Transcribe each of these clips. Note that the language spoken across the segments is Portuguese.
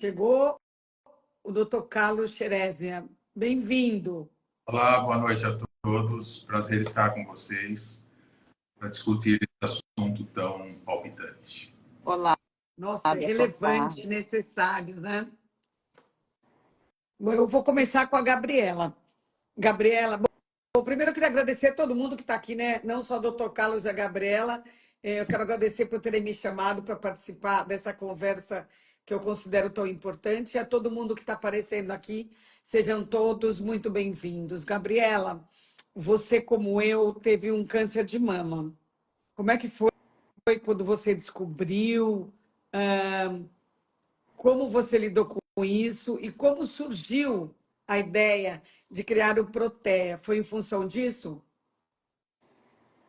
Chegou o doutor Carlos Cheresia. Bem-vindo. Olá, boa noite a todos. Prazer estar com vocês para discutir esse assunto tão palpitante. Olá. Nossa, é relevante, necessários, né? Eu vou começar com a Gabriela. Gabriela, bom, primeiro eu queria agradecer a todo mundo que está aqui, né? Não só o doutor Carlos e a Gabriela. Eu quero agradecer por terem me chamado para participar dessa conversa que eu considero tão importante. E a todo mundo que está aparecendo aqui, sejam todos muito bem-vindos. Gabriela, você, como eu, teve um câncer de mama. Como é que foi quando você descobriu? Como você lidou com isso? E como surgiu a ideia de criar o Protea? Foi em função disso?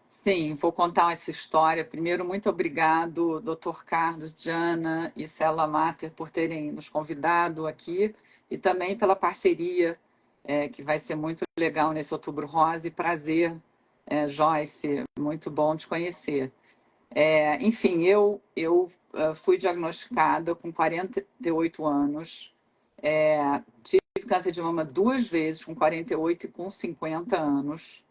Sim, vou contar essa história. Primeiro, muito obrigado, Dr. Carlos, Diana e Cela Mater, por terem nos convidado aqui e também pela parceria, que vai ser muito legal nesse Outubro Rosa. E prazer, Joyce, muito bom te conhecer. Enfim, eu fui diagnosticada com 48 anos. Tive câncer de mama 2 vezes, com 48 e com 50 anos.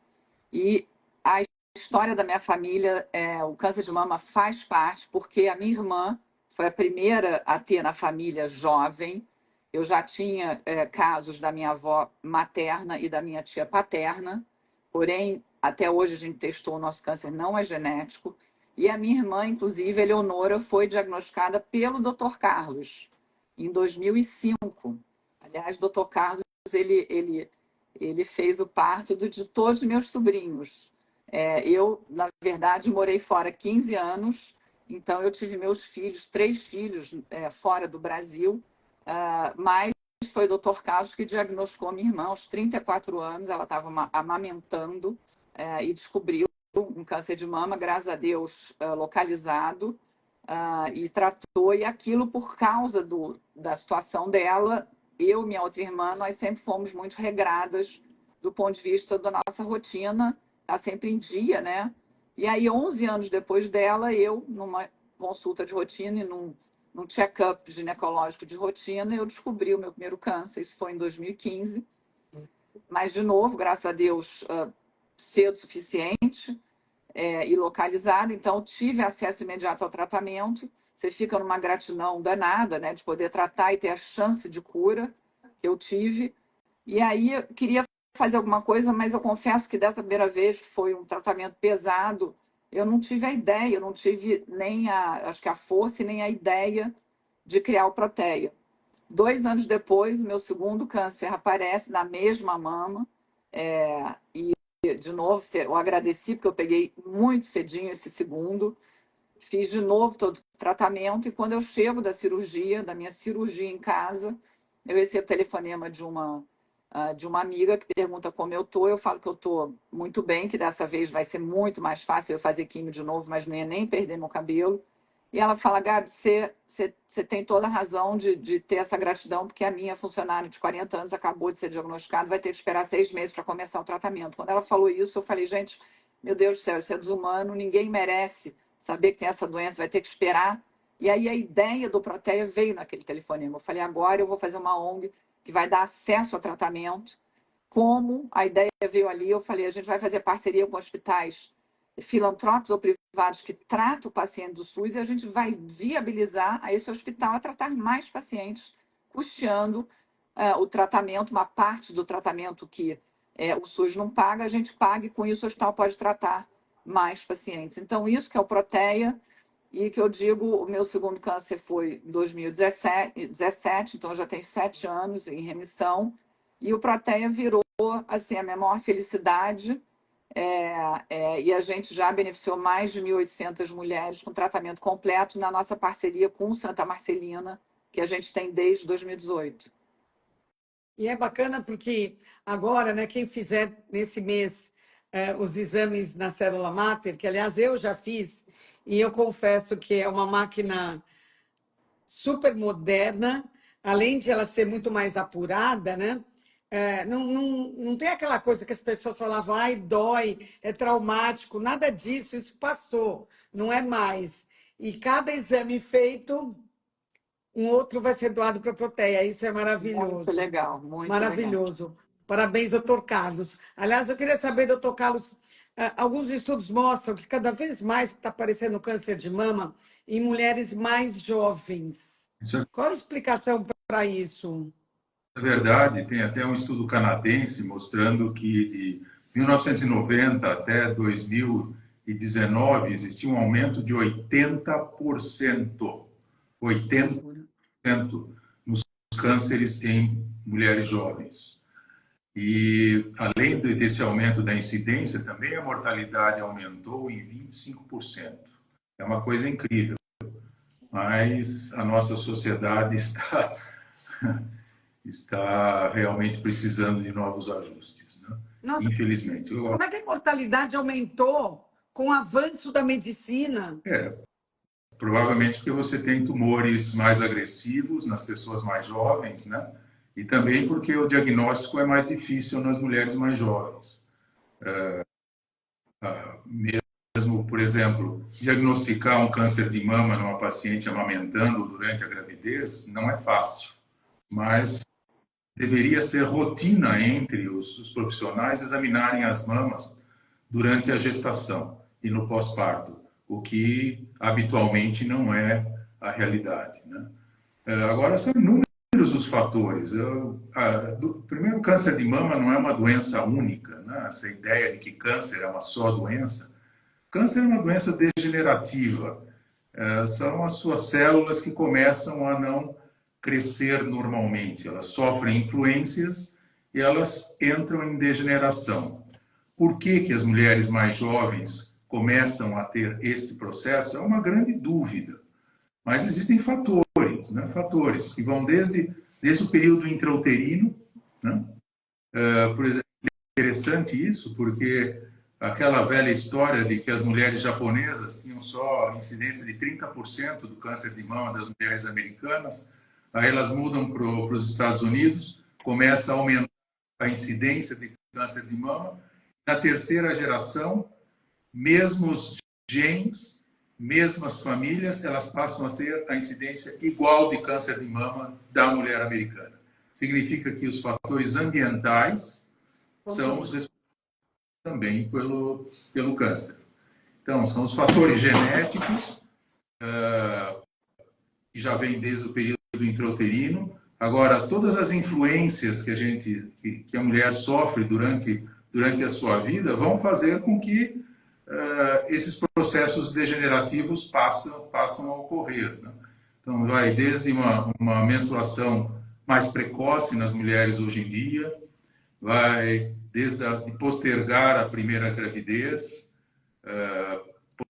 E a história da minha família, o câncer de mama faz parte, porque a minha irmã foi a primeira a ter na família jovem. Eu já tinha casos da minha avó materna e da minha tia paterna, porém, até hoje a gente testou, o nosso câncer não é genético. E a minha irmã, inclusive, Eleonora, foi diagnosticada pelo Dr. Carlos, em 2005. Aliás, o Dr. Carlos, ele fez o parto de todos os meus sobrinhos. Eu, na verdade, morei fora 15 anos, então eu tive meus filhos, 3 filhos fora do Brasil, mas foi o Dr. Carlos que diagnosticou minha irmã aos 34 anos, ela estava amamentando e descobriu um câncer de mama, graças a Deus, localizado, e tratou, e aquilo por causa da situação dela, eu e minha outra irmã, nós sempre fomos muito regradas do ponto de vista da nossa rotina, tá sempre em dia, né? E aí, 11 anos depois dela, eu, numa consulta de rotina e num check-up ginecológico de rotina, eu descobri o meu primeiro câncer, isso foi em 2015. Mas, de novo, graças a Deus, cedo o suficiente e localizado, então tive acesso imediato ao tratamento. Você fica numa gratidão danada, né, de poder tratar e ter a chance de cura que eu tive. E aí eu queria fazer alguma coisa, mas eu confesso que dessa primeira vez, que foi um tratamento pesado, eu não tive a ideia, eu não tive nem acho que a força e nem a ideia de criar o Protea. 2 anos depois, meu segundo câncer aparece na mesma mama, e de novo, eu agradeci porque eu peguei muito cedinho esse segundo, fiz de novo todo o tratamento, e quando eu chego da minha cirurgia em casa, eu recebo telefonema de uma amiga que pergunta como eu tô. Eu falo que eu tô muito bem, que dessa vez vai ser muito mais fácil eu fazer químio de novo, mas não ia nem perder meu cabelo. E ela fala: Gabi, você tem toda a razão de ter essa gratidão, porque a minha funcionária de 40 anos acabou de ser diagnosticada, vai ter que esperar 6 meses para começar o tratamento. Quando ela falou isso, eu falei: gente, meu Deus do céu, isso é desumano, ninguém merece saber que tem essa doença, vai ter que esperar. E aí a ideia do Protea veio naquele telefonema. Eu falei: agora eu vou fazer uma ONG que vai dar acesso ao tratamento. Como a ideia veio ali, eu falei: a gente vai fazer parceria com hospitais filantrópicos ou privados que tratam o paciente do SUS, e a gente vai viabilizar a esse hospital a tratar mais pacientes, custeando o tratamento, uma parte do tratamento que o SUS não paga, a gente paga, e com isso o hospital pode tratar mais pacientes. Então, isso que é o Protea, e que eu digo, o meu segundo câncer foi em 2017, então eu já tenho 7 anos em remissão, e o Protea virou assim, a minha maior felicidade, e a gente já beneficiou mais de 1.800 mulheres com tratamento completo na nossa parceria com Santa Marcelina, que a gente tem desde 2018. E é bacana porque agora, né, quem fizer nesse mês os exames na célula máter, que aliás eu já fiz, e eu confesso que é uma máquina super moderna, além de ela ser muito mais apurada, né? Não tem aquela coisa que as pessoas falavam: ai, dói, é traumático, nada disso, isso passou, não é mais. E cada exame feito um outro vai ser doado para a Proteia. Isso é Muito maravilhoso. legal, muito legal. Maravilhoso. Parabéns, doutor Carlos. Aliás, eu queria saber, doutor Carlos, alguns estudos mostram que cada vez mais está aparecendo câncer de mama em mulheres mais jovens. Isso é Qual a explicação para isso? verdade. Tem até um estudo canadense mostrando que de 1990 até 2019 existia um aumento de 80%. 80% nos cânceres em mulheres jovens. E, além desse aumento da incidência, também a mortalidade aumentou em 25%. É uma coisa incrível. Mas a nossa sociedade está realmente precisando de novos ajustes, né? Nossa, Infelizmente. como é que a mortalidade aumentou com o avanço da medicina? Provavelmente porque você tem tumores mais agressivos nas pessoas mais jovens, né? E também porque o diagnóstico é mais difícil nas mulheres mais jovens. Mesmo, por exemplo, diagnosticar um câncer de mama numa paciente amamentando durante a gravidez não é fácil, mas deveria ser rotina entre os profissionais examinarem as mamas durante a gestação e no pós-parto, o que habitualmente não é a realidade, né? Agora, são inúmeros os fatores. Primeiro, câncer de mama não é uma doença única, né? Essa ideia de que câncer é uma só doença. Câncer é uma doença degenerativa. São as suas células que começam a não crescer normalmente. Elas sofrem influências e elas entram em degeneração. Por que as mulheres mais jovens começam a ter este processo? É uma grande dúvida. Mas existem fatores, né? Fatores que vão desde o período intrauterino, né? Por exemplo, é interessante isso, porque aquela velha história de que as mulheres japonesas tinham só incidência de 30% do câncer de mama das mulheres americanas, aí elas mudam para os Estados Unidos, começa a aumentar a incidência de câncer de mama. Na terceira geração, mesmos genes, mesmas famílias, elas passam a ter a incidência igual de câncer de mama da mulher americana. Significa que os fatores ambientais são os responsáveis também pelo câncer. Então, são os fatores genéticos, que já vem desde o período intrauterino. Agora, todas as influências que a mulher sofre durante a sua vida vão fazer com que esses processos degenerativos passam a ocorrer, né? Então, vai desde uma menstruação mais precoce nas mulheres hoje em dia, vai desde de postergar a primeira gravidez,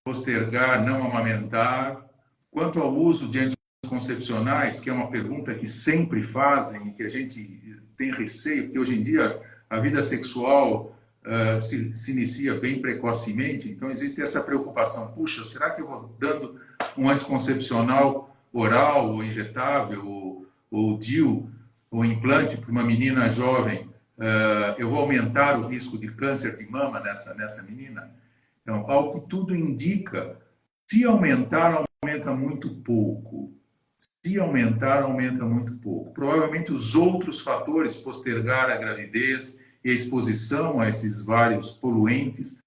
postergar não amamentar. Quanto ao uso de anticoncepcionais, que é uma pergunta que sempre fazem e que a gente tem receio, porque hoje em dia a vida sexual se inicia bem precocemente, então existe essa preocupação. Puxa, será que eu vou dando um anticoncepcional oral ou injetável ou DIU ou implante para uma menina jovem, eu vou aumentar o risco de câncer de mama nessa menina? Então, ao que tudo indica, se aumentar, aumenta muito pouco. Se aumentar, aumenta muito pouco. Provavelmente os outros fatores, postergar a gravidez e a exposição a esses vários poluentes,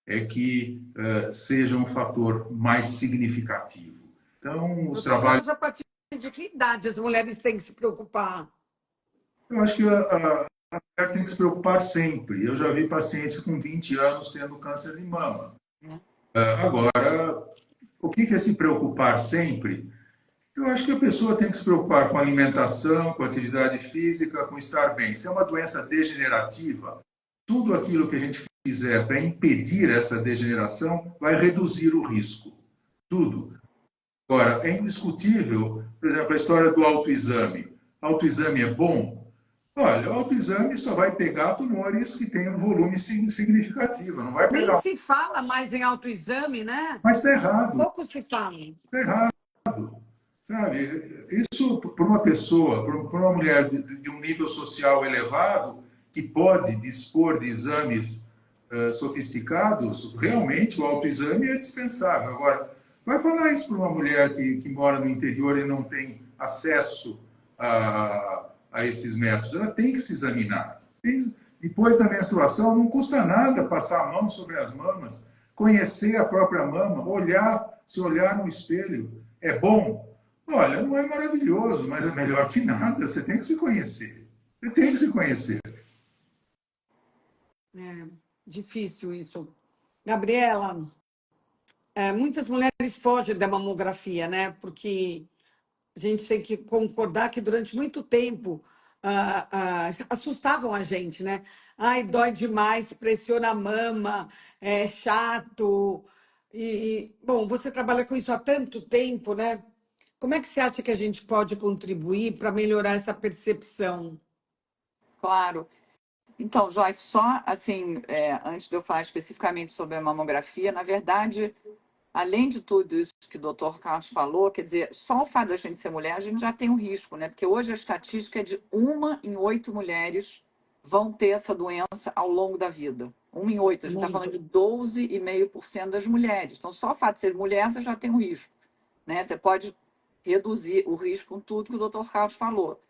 é que seja um fator mais significativo. Então, os trabalhos... A partir de que idade as mulheres têm que se preocupar? Eu acho que a mulher tem que se preocupar sempre. Eu já vi pacientes com 20 anos tendo câncer de mama. Agora, o que é se preocupar sempre? Eu acho que a pessoa tem que se preocupar com a alimentação, com a atividade física, com estar bem. Se é uma doença degenerativa, tudo aquilo que a gente fizer para impedir essa degeneração vai reduzir o risco. Tudo. Agora, é indiscutível, por exemplo, a história do autoexame. Autoexame é bom? Olha, o autoexame só vai pegar tumores que têm um volume significativo. Não vai pegar... Nem se fala mais em autoexame, né? Mas está errado. Pouco se fala. Está errado. Sabe, isso para uma pessoa, para uma mulher de um nível social elevado, que pode dispor de exames sofisticados, realmente o autoexame é dispensável. Agora, vai falar isso para uma mulher que mora no interior e não tem acesso a esses métodos. Ela tem que se examinar. Depois da menstruação, não custa nada passar a mão sobre as mamas, conhecer a própria mama, se olhar no espelho. É bom? Olha, não é maravilhoso, mas é melhor que nada. Você tem que se conhecer. Você tem que se conhecer. É difícil isso. Gabriela, muitas mulheres fogem da mamografia, né? Porque a gente tem que concordar que durante muito tempo assustavam a gente, né? Ai, dói demais, pressiona a mama, é chato. Bom, você trabalha com isso há tanto tempo, né? Como é que você acha que a gente pode contribuir para melhorar essa percepção? Claro. Então, Joyce, só assim, antes de eu falar especificamente sobre a mamografia, na verdade, além de tudo isso que o doutor Carlos falou, quer dizer, só o fato da gente ser mulher, a gente já tem um risco, né? Porque hoje a estatística é de 1 em 8 mulheres vão ter essa doença ao longo da vida. 1 em 8, a gente está falando de 12,5% das mulheres. Então, só o fato de ser mulher, você já tem um risco, né? Você pode reduzir o risco com tudo que o doutor Carlos falou.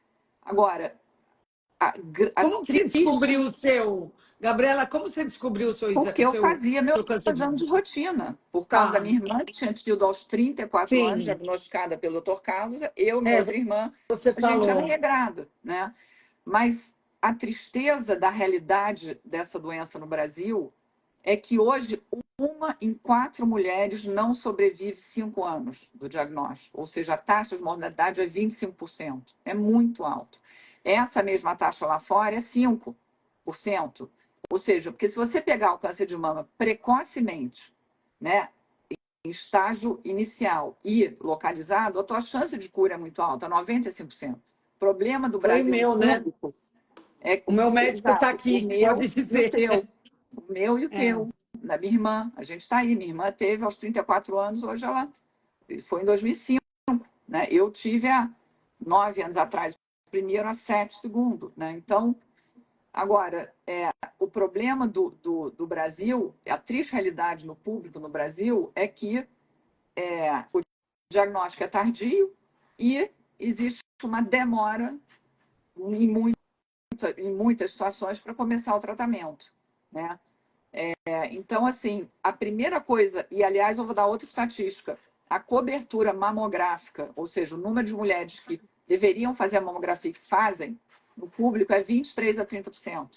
Agora, a Como que você triste descobriu o seu? Gabriela, como você descobriu o seu, porque eu fazia meu seu câncer de exame mama? de rotina. Por causa da Tá, minha irmã, que tinha tido aos 34 anos, sim, diagnosticada pelo Dr. Carlos, eu e minha outra irmã, você a gente era falou. regrada, né? Mas a tristeza da realidade dessa doença no Brasil é que hoje 1 em 4 mulheres não sobrevive 5 anos do diagnóstico, ou seja, a taxa de mortalidade é 25%. É muito alto. Essa mesma taxa lá fora é 5%. Ou seja, porque se você pegar o câncer de mama precocemente, né, em estágio inicial e localizado, a tua chance de cura é muito alta, 95%. O problema do Foi o Brasil meu, né? público é O meu médico está exato, o aqui, pode meu e o dizer. teu. O meu e o É, teu. Da minha irmã. A gente está aí. Minha irmã teve aos 34 anos, hoje ela foi em 2005. Né? Eu tive há 9 anos atrás, o primeiro há 7 segundo. Né? Então, agora, o problema do Brasil, a triste realidade no público no Brasil, é que o diagnóstico é tardio e existe uma demora em muitas situações para começar o tratamento. Né? Então, assim, a primeira coisa, e aliás, eu vou dar outra estatística, a cobertura mamográfica, ou seja, o número de mulheres que deveriam fazer a mamografia que fazem, no público é 23% a 30%.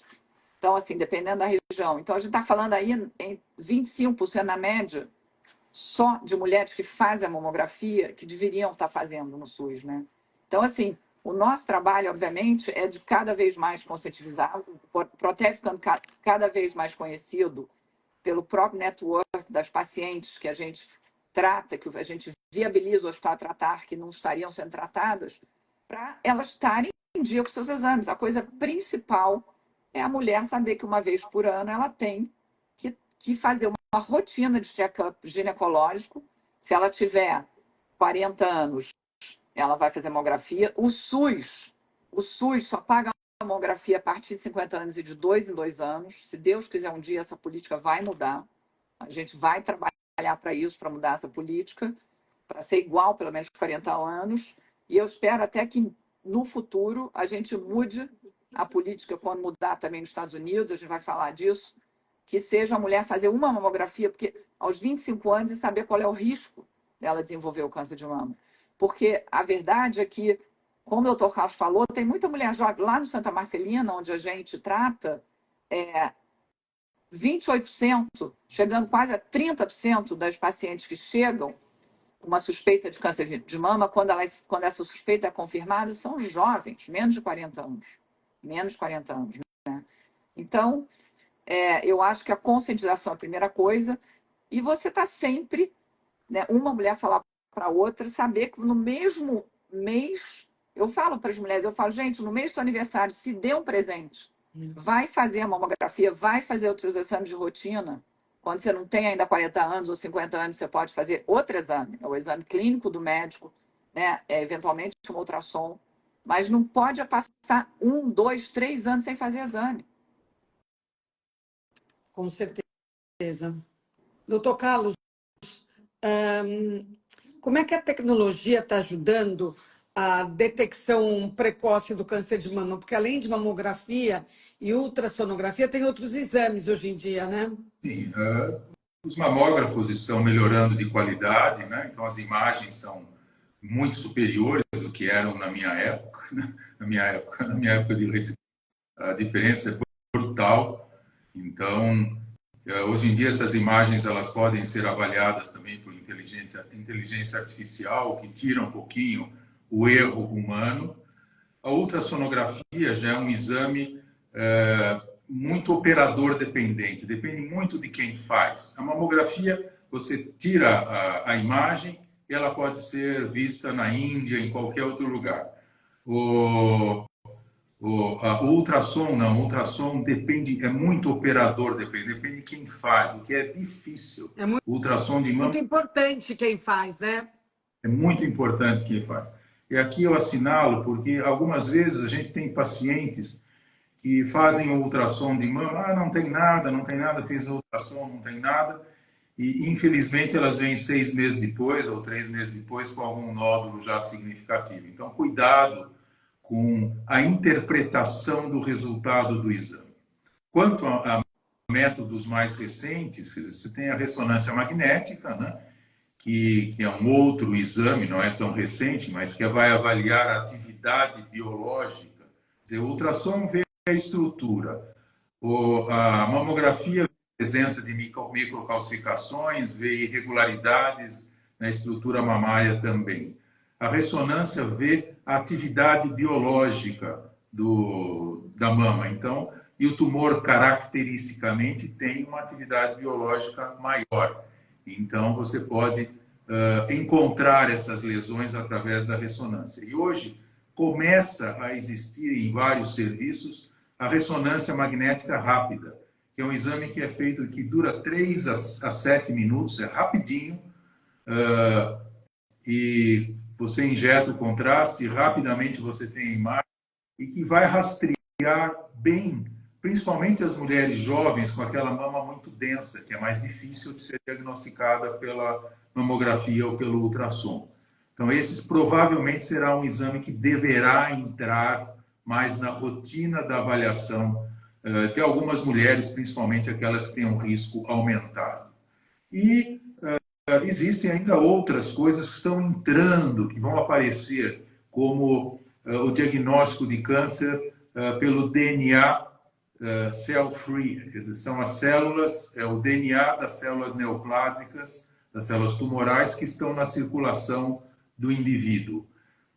Então, assim, dependendo da região. Então, a gente está falando aí em 25% na média só de mulheres que fazem a mamografia que deveriam estar fazendo no SUS, né? Então, assim, o nosso trabalho, obviamente, é de cada vez mais conscientizar, o Proteve ficando cada vez mais conhecido pelo próprio network das pacientes que a gente trata, que a gente viabiliza o hospital a tratar, que não estariam sendo tratadas, para elas estarem em dia com seus exames. A coisa principal é a mulher saber que 1 vez por ano ela tem que fazer uma rotina de check-up ginecológico. Se ela tiver 40 anos, ela vai fazer mamografia. O SUS só paga a mamografia a partir de 50 anos e de 2 em 2 anos. Se Deus quiser, um dia essa política vai mudar. A gente vai trabalhar para isso, para mudar essa política, para ser igual pelo menos 40 anos. E eu espero até que no futuro a gente mude a política quando mudar também nos Estados Unidos, a gente vai falar disso, que seja a mulher fazer uma mamografia, porque aos 25 anos e saber qual é o risco dela desenvolver o câncer de mama. Porque a verdade é que, como o doutor Carlos falou, tem muita mulher jovem lá no Santa Marcelina, onde a gente trata, 28%, chegando quase a 30% das pacientes que chegam com uma suspeita de câncer de mama, quando essa suspeita é confirmada, são jovens, menos de 40 anos. Menos de 40 anos. Né? Então, eu acho que a conscientização é a primeira coisa, e você está sempre, né, uma mulher falar para outra, saber que no mesmo mês, eu falo para as mulheres, eu falo, gente, no mês do aniversário, se dê um presente, vai fazer a mamografia, vai fazer outros exames de rotina. Quando você não tem ainda 40 anos ou 50 anos, você pode fazer outro exame, é o exame clínico do médico, né, eventualmente um ultrassom, mas não pode passar 1, 2, 3 anos sem fazer exame. Com certeza. Doutor Carlos, como é que a tecnologia está ajudando a detecção precoce do câncer de mama? Porque além de mamografia e ultrassonografia, tem outros exames hoje em dia, né? Sim, os mamógrafos estão melhorando de qualidade, né? Então as imagens são muito superiores do que eram na minha época, né? Na minha época de receber, a diferença é brutal. Então, hoje em dia essas imagens elas podem ser avaliadas também por inteligência artificial, que tira um pouquinho o erro humano. A ultrassonografia já é um exame muito operador dependente, depende muito de quem faz. A mamografia, você tira a imagem e ela pode ser vista na Índia, em qualquer outro lugar. O ultrassom não, o ultrassom depende, é muito operador, depende de quem faz, o que é difícil. É muito, O ultrassom de mama muito importante quem faz, né? é muito importante quem faz. E aqui eu assinalo porque algumas vezes a gente tem pacientes que fazem o ultrassom de mama, não tem nada, não tem nada, fez o ultrassom, não tem nada, e infelizmente elas vêm 6 meses depois ou 3 meses depois com algum nódulo já significativo. Então, cuidado com a interpretação do resultado do exame. Quanto a métodos mais recentes, quer dizer, você tem a ressonância magnética, né? Que é um outro exame, não é tão recente, mas que vai avaliar a atividade biológica. Quer dizer, o ultrassom vê a estrutura, a mamografia vê a presença de microcalcificações, vê irregularidades na estrutura mamária também. A ressonância vê a atividade biológica da mama. Então, e o tumor caracteristicamente tem uma atividade biológica maior. Então, você pode encontrar essas lesões através da ressonância. E hoje começa a existir em vários serviços a ressonância magnética rápida, que é um exame que é feito, que dura 3 a 7 minutos, é rapidinho, e você injeta o contraste, e rapidamente você tem a imagem, e que vai rastrear bem, principalmente as mulheres jovens com aquela mama muito densa, que é mais difícil de ser diagnosticada pela mamografia ou pelo ultrassom. Então, esses provavelmente será um exame que deverá entrar mais na rotina da avaliação de algumas mulheres, principalmente aquelas que têm um risco aumentado. E existem ainda outras coisas que estão entrando, que vão aparecer, como o diagnóstico de câncer pelo DNA cell-free, quer dizer, são as células, o DNA das células neoplásicas, das células tumorais que estão na circulação do indivíduo.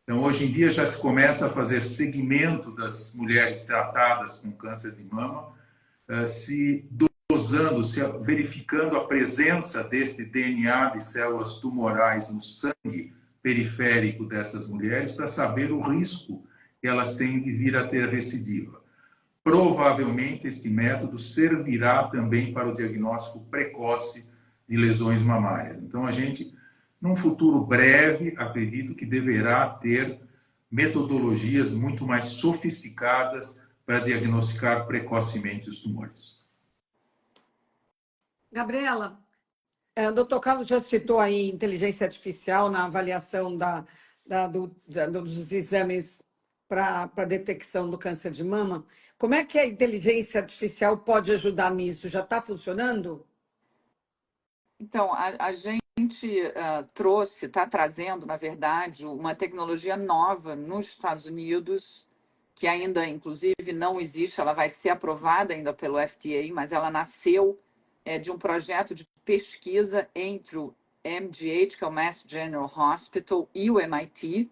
Então, hoje em dia já se começa a fazer seguimento das mulheres tratadas com câncer de mama, se dosando, se verificando a presença deste DNA de células tumorais no sangue periférico dessas mulheres para saber o risco que elas têm de vir a ter recidiva. Provavelmente este método servirá também para o diagnóstico precoce de lesões mamárias. Então, a gente, num futuro breve, acredito que deverá ter metodologias muito mais sofisticadas para diagnosticar precocemente os tumores. Gabriela, o doutor Carlos já citou aí inteligência artificial na avaliação dos exames para a detecção do câncer de mama. Como é que a inteligência artificial pode ajudar nisso? Já está funcionando? Então, a gente está trazendo, na verdade, uma tecnologia nova nos Estados Unidos, que ainda, inclusive, não existe, ela vai ser aprovada ainda pelo FDA, mas ela nasceu de um projeto de pesquisa entre o MGH, que é o Mass General Hospital, e o MIT,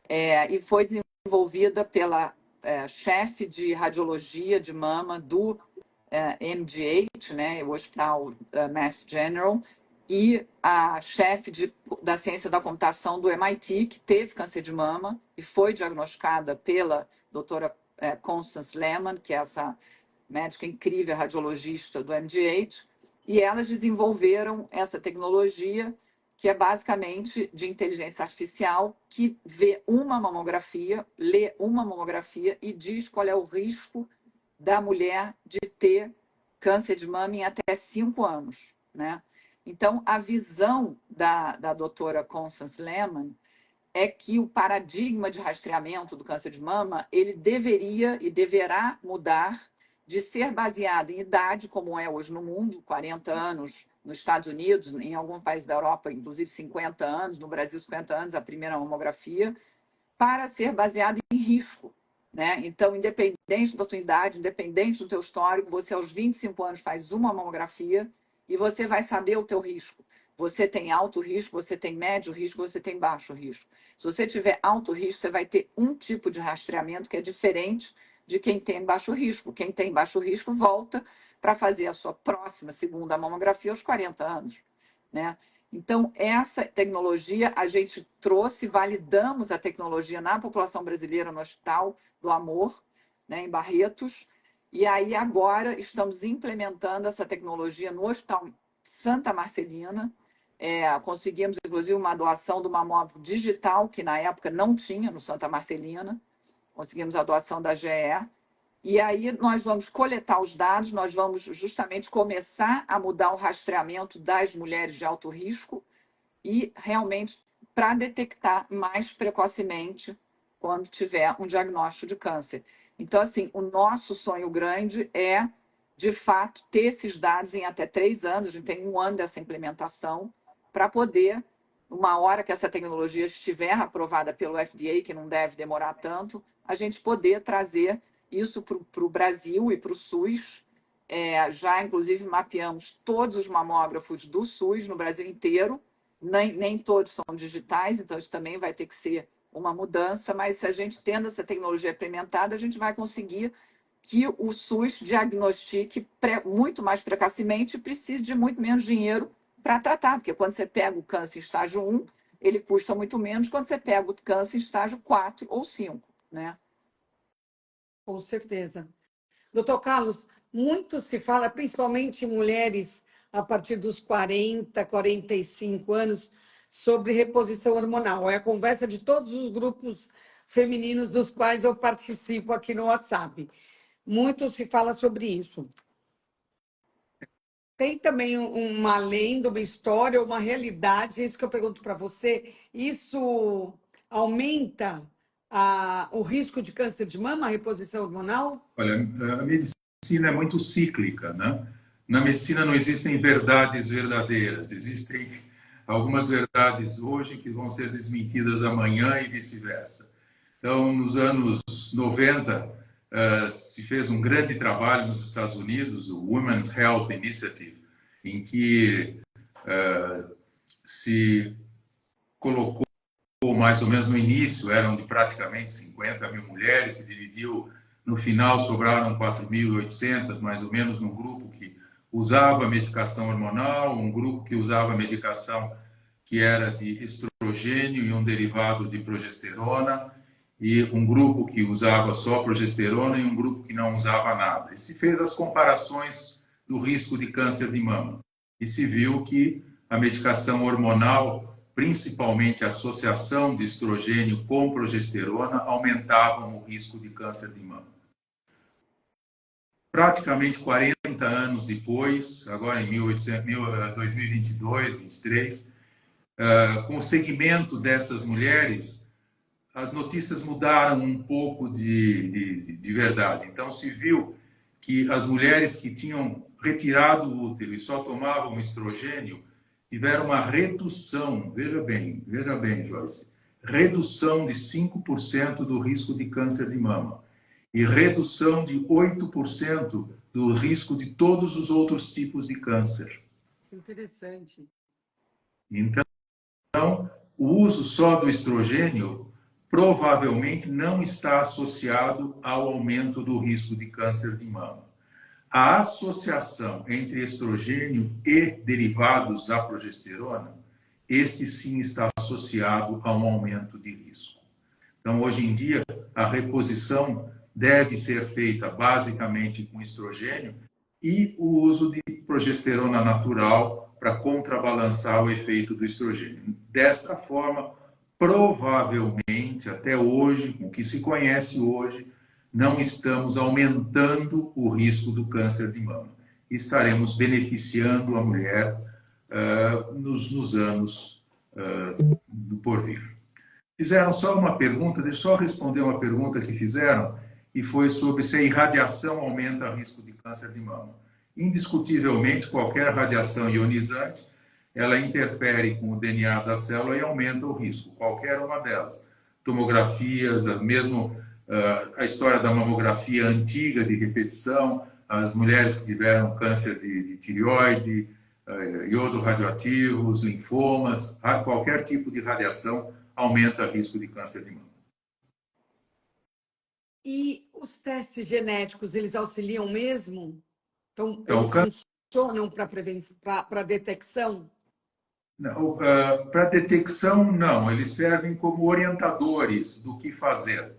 e foi desenvolvida pela chefe de radiologia de mama do MGH, né, o Hospital Mass General, e a chefe da ciência da computação do MIT, que teve câncer de mama e foi diagnosticada pela doutora Constance Lehman, que é essa médica incrível, radiologista do MGH, e elas desenvolveram essa tecnologia que é basicamente de inteligência artificial, que vê uma mamografia, lê uma mamografia e diz qual é o risco da mulher de ter câncer de mama em até 5 anos, né? Então, a visão da doutora Constance Lehman é que o paradigma de rastreamento do câncer de mama, ele deveria e deverá mudar de ser baseado em idade, como é hoje no mundo, 40 anos nos Estados Unidos, em algum país da Europa, inclusive 50 anos, no Brasil 50 anos, a primeira mamografia, para ser baseado em risco. Né? Então, independente da tua idade, independente do teu histórico, você aos 25 anos faz uma mamografia e você vai saber o teu risco. Você tem alto risco, você tem médio risco, você tem baixo risco. Se você tiver alto risco, você vai ter um tipo de rastreamento que é diferente de quem tem baixo risco. Quem tem baixo risco volta para fazer a sua próxima segunda mamografia aos 40 anos. Né? Então, essa tecnologia a gente trouxe, validamos a tecnologia na população brasileira no Hospital do Amor, né, em Barretos, e aí agora estamos implementando essa tecnologia no Hospital Santa Marcelina. Conseguimos, inclusive, uma doação do mamógrafo digital, que na época não tinha no Santa Marcelina. Conseguimos a doação da GE. E aí nós vamos coletar os dados, nós vamos justamente começar a mudar o rastreamento das mulheres de alto risco e realmente para detectar mais precocemente quando tiver um diagnóstico de câncer. Então, assim, o nosso sonho grande é, de fato, ter esses dados em até 3 anos, a gente tem 1 ano dessa implementação, para poder, uma hora que essa tecnologia estiver aprovada pelo FDA, que não deve demorar tanto, a gente poder trazer isso para o Brasil e para o SUS. Já, inclusive, mapeamos todos os mamógrafos do SUS no Brasil inteiro, nem todos são digitais, então isso também vai ter que ser uma mudança, mas se a gente tendo essa tecnologia implementada, a gente vai conseguir que o SUS diagnostique muito mais precocemente e precise de muito menos dinheiro para tratar, porque quando você pega o câncer em estágio 1, ele custa muito menos quando você pega o câncer em estágio 4 ou 5, né? Com certeza. Doutor Carlos, muito se fala, principalmente mulheres a partir dos 40, 45 anos, sobre reposição hormonal. É a conversa de todos os grupos femininos dos quais eu participo aqui no WhatsApp. Muito se fala sobre isso. Tem também uma lenda, uma história, uma realidade, é isso que eu pergunto para você. Isso aumenta o risco de câncer de mama, a reposição hormonal? Olha, a medicina é muito cíclica, né? Na medicina não existem verdades verdadeiras, existem algumas verdades hoje que vão ser desmentidas amanhã e vice-versa. Então, nos anos 90, se fez um grande trabalho nos Estados Unidos, o Women's Health Initiative, em que se colocou mais ou menos no início, eram de praticamente 50 mil mulheres, se dividiu, no final sobraram 4.800, mais ou menos, num grupo que usava medicação hormonal, um grupo que usava medicação que era de estrogênio e um derivado de progesterona, e um grupo que usava só progesterona e um grupo que não usava nada. E se fez as comparações do risco de câncer de mama. E se viu que a medicação hormonal, principalmente a associação de estrogênio com progesterona, aumentavam o risco de câncer de mama. Praticamente 40 anos depois, agora em 2022, 2023, com o segmento dessas mulheres, as notícias mudaram um pouco de verdade. Então, se viu que as mulheres que tinham retirado o útero e só tomavam estrogênio tiveram uma redução, veja bem, Joyce, redução de 5% do risco de câncer de mama e redução de 8% do risco de todos os outros tipos de câncer. Interessante. Então, o uso só do estrogênio provavelmente não está associado ao aumento do risco de câncer de mama. A associação entre estrogênio e derivados da progesterona, este sim está associado a um aumento de risco. Então, hoje em dia, a reposição deve ser feita basicamente com estrogênio e o uso de progesterona natural para contrabalançar o efeito do estrogênio. Desta forma, provavelmente, até hoje, com o que se conhece hoje, não estamos aumentando o risco do câncer de mama. Estaremos beneficiando a mulher nos anos do porvir. Fizeram só uma pergunta, deixa eu só responder uma pergunta que fizeram, e foi sobre se a irradiação aumenta o risco de câncer de mama. Indiscutivelmente, qualquer radiação ionizante, ela interfere com o DNA da célula e aumenta o risco, qualquer uma delas. Tomografias, mesmo a história da mamografia antiga de repetição, as mulheres que tiveram câncer de tireoide, iodo radioativo, os linfomas, qualquer tipo de radiação aumenta o risco de câncer de mama. E os testes genéticos, eles auxiliam mesmo? Então, Então, eles funcionam para detecção? para detecção, não. Eles servem como orientadores do que fazer.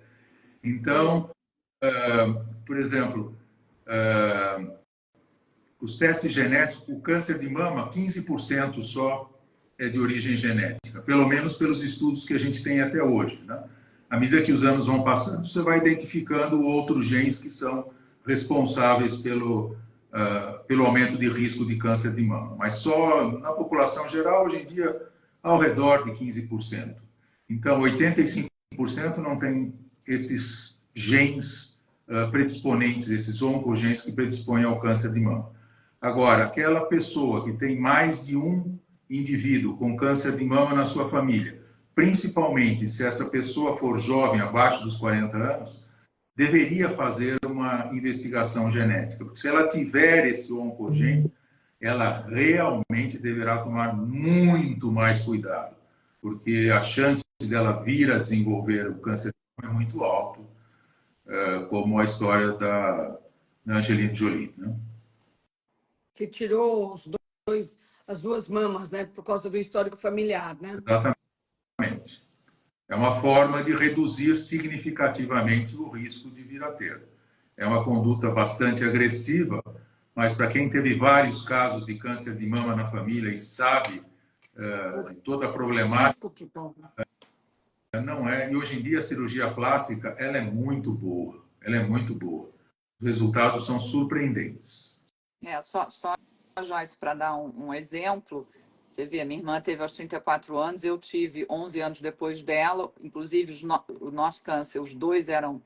Então, por exemplo, os testes genéticos, o câncer de mama, 15% só é de origem genética, pelo menos pelos estudos que a gente tem até hoje, né? À medida que os anos vão passando, você vai identificando outros genes que são responsáveis pelo aumento de risco de câncer de mama. Mas só na população geral, hoje em dia, ao redor de 15%. Então, 85% não tem esses genes predisponentes, esses oncogenes que predispõem ao câncer de mama. Agora, aquela pessoa que tem mais de um indivíduo com câncer de mama na sua família, principalmente se essa pessoa for jovem, abaixo dos 40 anos, deveria fazer uma investigação genética, porque se ela tiver esse oncogene, ela realmente deverá tomar muito mais cuidado, porque a chance dela vir a desenvolver o câncer de mama é muito alto, como a história da Angelina Jolie, né? Que tirou as duas mamas, né? Por causa do histórico familiar, né? Exatamente. É uma forma de reduzir significativamente o risco de vir a ter. É uma conduta bastante agressiva, mas para quem teve vários casos de câncer de mama na família e sabe de toda a problemática, não é. E hoje em dia a cirurgia plástica ela é muito boa, ela é muito boa. Os resultados são surpreendentes. Só Joyce, para dar um exemplo, você vê, a minha irmã teve aos 34 anos, eu tive 11 anos depois dela, inclusive o nosso câncer, os dois eram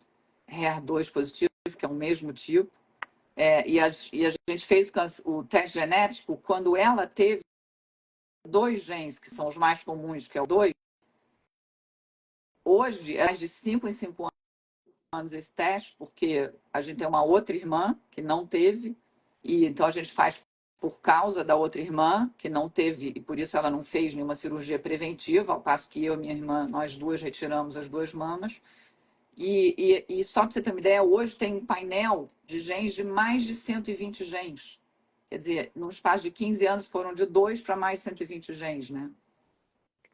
HER2 positivo, que é o mesmo tipo, e a gente fez o teste genético quando ela teve dois genes, que são os mais comuns, que é o 2. Hoje, é mais de 5 em 5 anos esse teste, porque a gente tem uma outra irmã que não teve, e então a gente faz por causa da outra irmã, que não teve, e por isso ela não fez nenhuma cirurgia preventiva, ao passo que eu e minha irmã, nós duas retiramos as duas mamas. E só para você ter uma ideia, hoje tem um painel de genes de mais de 120 genes. Quer dizer, num espaço de 15 anos foram de 2 para mais de 120 genes, né?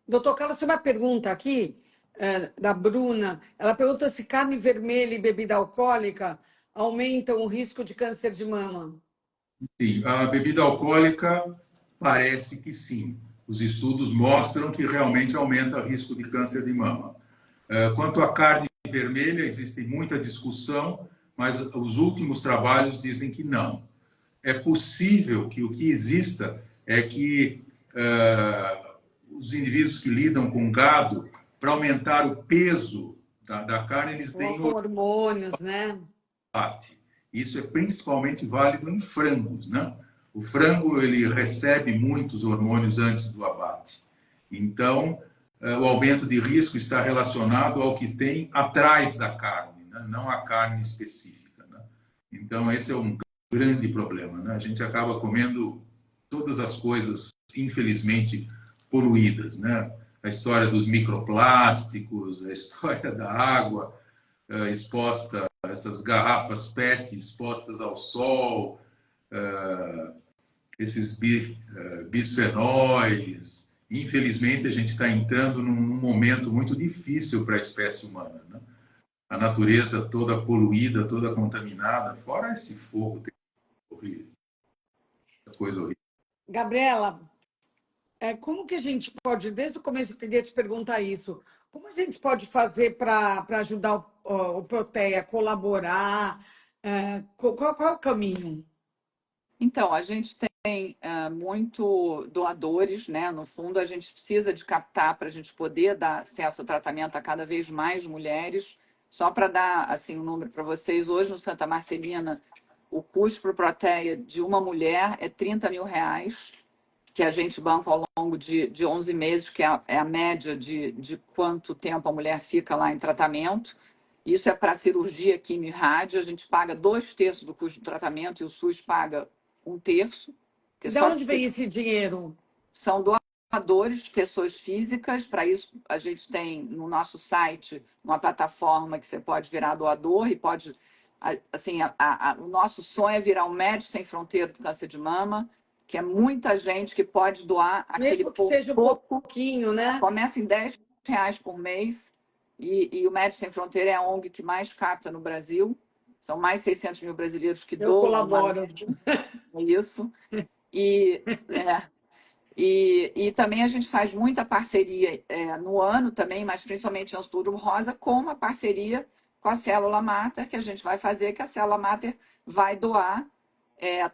Doutor Carlos, tem uma pergunta aqui, da Bruna. Ela pergunta se carne vermelha e bebida alcoólica aumentam o risco de câncer de mama. Sim, a bebida alcoólica parece que sim. Os estudos mostram que realmente aumenta o risco de câncer de mama. Quanto à carne vermelha, existe muita discussão, mas os últimos trabalhos dizem que não. É possível que o que exista é que os indivíduos que lidam com gado, para aumentar o peso da carne, eles deem hormônios, né? abate. Isso é principalmente válido em frangos, né? O frango ele recebe muitos hormônios antes do abate. Então, o aumento de risco está relacionado ao que tem atrás da carne, né? Não a carne específica, né? Então, esse é um grande problema, né? A gente acaba comendo todas as coisas, infelizmente, poluídas, né? A história dos microplásticos, a história da água exposta, essas garrafas PET expostas ao sol, esses bisfenóis. Infelizmente, a gente está entrando num momento muito difícil para a espécie humana, né? A natureza toda poluída, toda contaminada, fora esse fogo horrível, coisa horrível. Gabriela, como que a gente pode, desde o começo eu queria te perguntar isso, como a gente pode fazer para ajudar o Protea a colaborar? Qual é o caminho? Então, a gente muito doadores, né? No fundo, a gente precisa de captar para a gente poder dar acesso ao tratamento a cada vez mais mulheres. Só para dar assim, um número para vocês, hoje no Santa Marcelina, o custo por proteia de uma mulher é R$30 mil, que a gente banca ao longo de 11 meses, que é a média de quanto tempo a mulher fica lá em tratamento. Isso é para cirurgia, quimio e rádio. A gente paga 2/3 do custo do tratamento e o SUS paga 1/3. E de onde vem esse dinheiro? São doadores, pessoas físicas. Para isso, a gente tem no nosso site uma plataforma que você pode virar doador e pode... Assim, o nosso sonho é virar um Médicos Sem Fronteira do câncer de mama, que é muita gente que pode doar aquele mesmo que seja um pouquinho, né? Começa em R$10 por mês e o Médicos Sem Fronteira é a ONG que mais capta no Brasil. São mais 600 mil brasileiros que doam. Eu colaboro. É isso. E também a gente faz muita parceria no ano também, mas principalmente em Outubro Rosa, com uma parceria com a Célula Mater, que a gente vai fazer, que a Célula Mater vai doar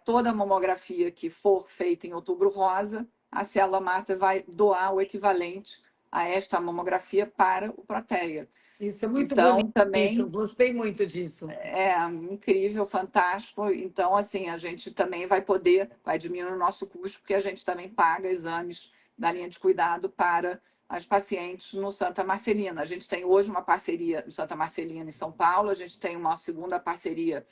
toda a mamografia que for feita em Outubro Rosa, a Célula Mater vai doar o equivalente a esta mamografia para o Proteia. Isso é muito então, bonito, também, gostei muito disso. É incrível, fantástico. Então, assim, a gente também vai diminuir o nosso custo, porque a gente também paga exames da linha de cuidado para as pacientes no Santa Marcelina. A gente tem hoje uma parceria no Santa Marcelina, em São Paulo, a gente tem uma segunda parceria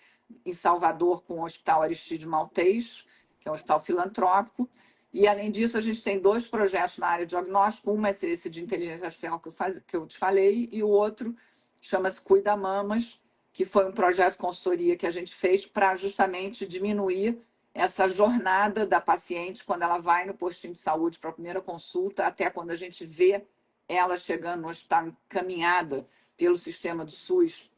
em Salvador com o Hospital Aristide Maltês, que é um hospital filantrópico. E, além disso, a gente tem 2 projetos na área de diagnóstico. Um é esse de inteligência artificial que eu te falei, e o outro chama-se Cuida Mamas, que foi um projeto de consultoria que a gente fez para justamente diminuir essa jornada da paciente quando ela vai no postinho de saúde para a primeira consulta, até quando a gente vê ela chegando no hospital encaminhada pelo sistema do SUS,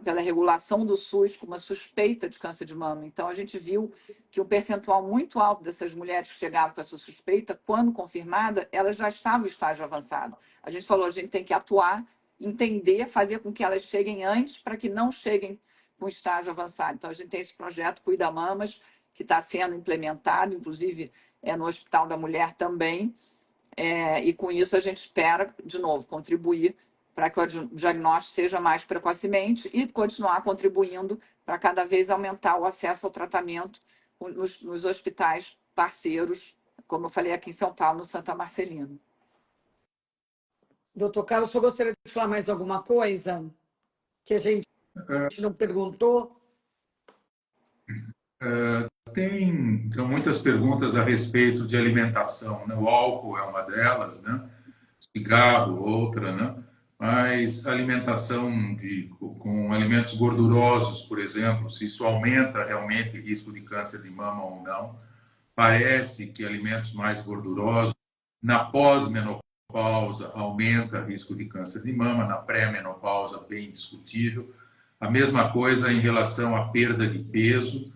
pela regulação do SUS com uma suspeita de câncer de mama. Então, a gente viu que um percentual muito alto dessas mulheres que chegavam com essa suspeita, quando confirmada, elas já estavam em estágio avançado. A gente falou, a gente tem que atuar, entender, fazer com que elas cheguem antes para que não cheguem com estágio avançado. Então, a gente tem esse projeto Cuida Mamas, que está sendo implementado, inclusive no Hospital da Mulher também, e com isso a gente espera, de novo, contribuir para que o diagnóstico seja mais precocemente e continuar contribuindo para cada vez aumentar o acesso ao tratamento nos hospitais parceiros, como eu falei aqui em São Paulo, no Santa Marcelina. Doutor Carlos, eu gostaria de falar mais alguma coisa que a gente não perguntou? Tem então, muitas perguntas a respeito de alimentação, né? O álcool é uma delas, né? O cigarro, outra, né? Mas alimentação com alimentos gordurosos, por exemplo, se isso aumenta realmente o risco de câncer de mama ou não. Parece que alimentos mais gordurosos, na pós-menopausa, aumenta o risco de câncer de mama, na pré-menopausa, bem discutível. A mesma coisa em relação à perda de peso.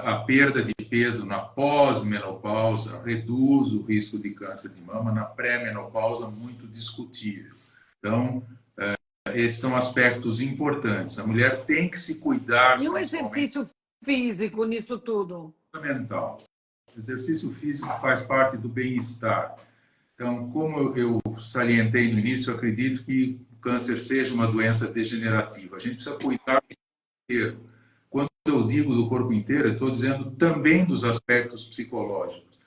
A perda de peso na pós-menopausa reduz o risco de câncer de mama, na pré-menopausa, muito discutível. Então, esses são aspectos importantes. A mulher tem que se cuidar. E o exercício físico nisso tudo? Fundamental. O exercício físico faz parte do bem-estar. Então, como eu salientei no início, eu acredito que o câncer seja uma doença degenerativa. A gente precisa cuidar do corpo inteiro. Quando eu digo do corpo inteiro, eu estou dizendo também dos aspectos psicológicos.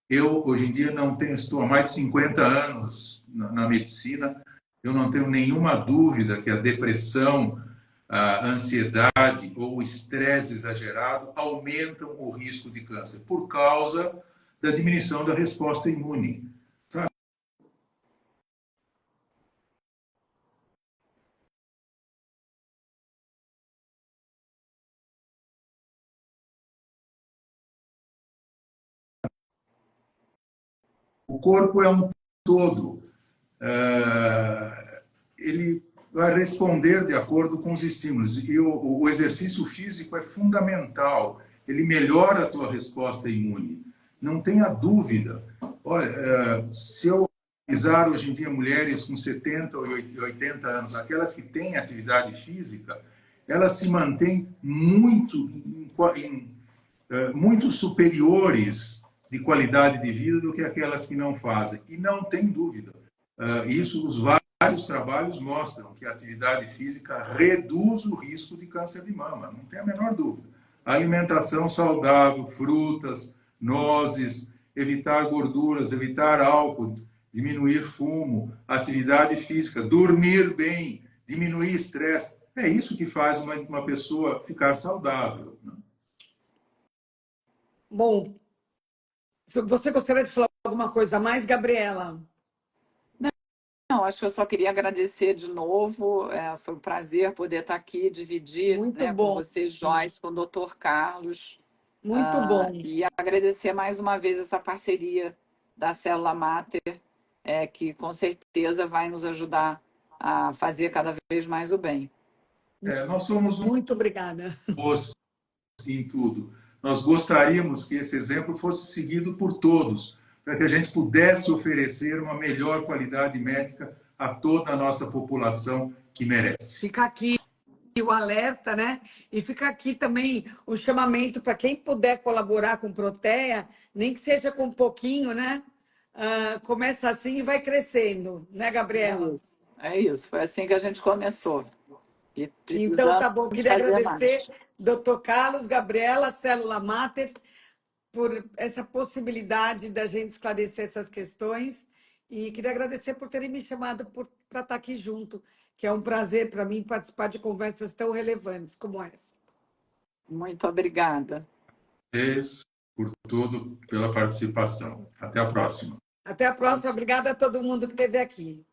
Eu, hoje em dia, estou há mais de 50 anos na medicina, eu não tenho nenhuma dúvida que a depressão, a ansiedade ou o estresse exagerado aumentam o risco de câncer por causa da diminuição da resposta imune. Sabe? O corpo é um todo. Ele vai responder de acordo com os estímulos. E o exercício físico é fundamental. Ele melhora a tua resposta imune. Não tenha dúvida. Olha, se eu analisar hoje em dia mulheres com 70 ou 80 anos, aquelas que têm atividade física, elas se mantêm muito muito superiores de qualidade de vida do que aquelas que não fazem. E não tem dúvida. Isso, os vários trabalhos mostram que a atividade física reduz o risco de câncer de mama, não tem a menor dúvida. Alimentação saudável, frutas, nozes, evitar gorduras, evitar álcool, diminuir fumo, atividade física, dormir bem, diminuir estresse. É isso que faz uma pessoa ficar saudável, né? Bom, se você gostaria de falar alguma coisa a mais, Gabriela? Não, acho que eu só queria agradecer de novo. Foi um prazer poder estar aqui, dividir, Muito né, com bom, você, Joyce, com o Dr. Carlos, muito bom. e agradecer mais uma vez essa parceria da Célula Mater, que com certeza vai nos ajudar a fazer cada vez mais o bem. Nós somos Muito obrigada. Em tudo. Nós gostaríamos que esse exemplo fosse seguido por todos, para que a gente pudesse oferecer uma melhor qualidade médica a toda a nossa população que merece. Fica aqui o alerta, né? E fica aqui também o chamamento para quem puder colaborar com Protea, nem que seja com um pouquinho, né? Começa assim e vai crescendo, né, Gabriela? É isso. Foi assim que a gente começou. E Então, precisamos tá bom. Queria fazer agradecer, mais. Dr. Carlos, Gabriela, Célula Mater, por essa possibilidade da gente esclarecer essas questões. E queria agradecer por terem me chamado para estar aqui junto, que é um prazer para mim participar de conversas tão relevantes como essa. Muito obrigada. Por tudo, pela participação. Até a próxima. Até a próxima. Obrigada a todo mundo que esteve aqui.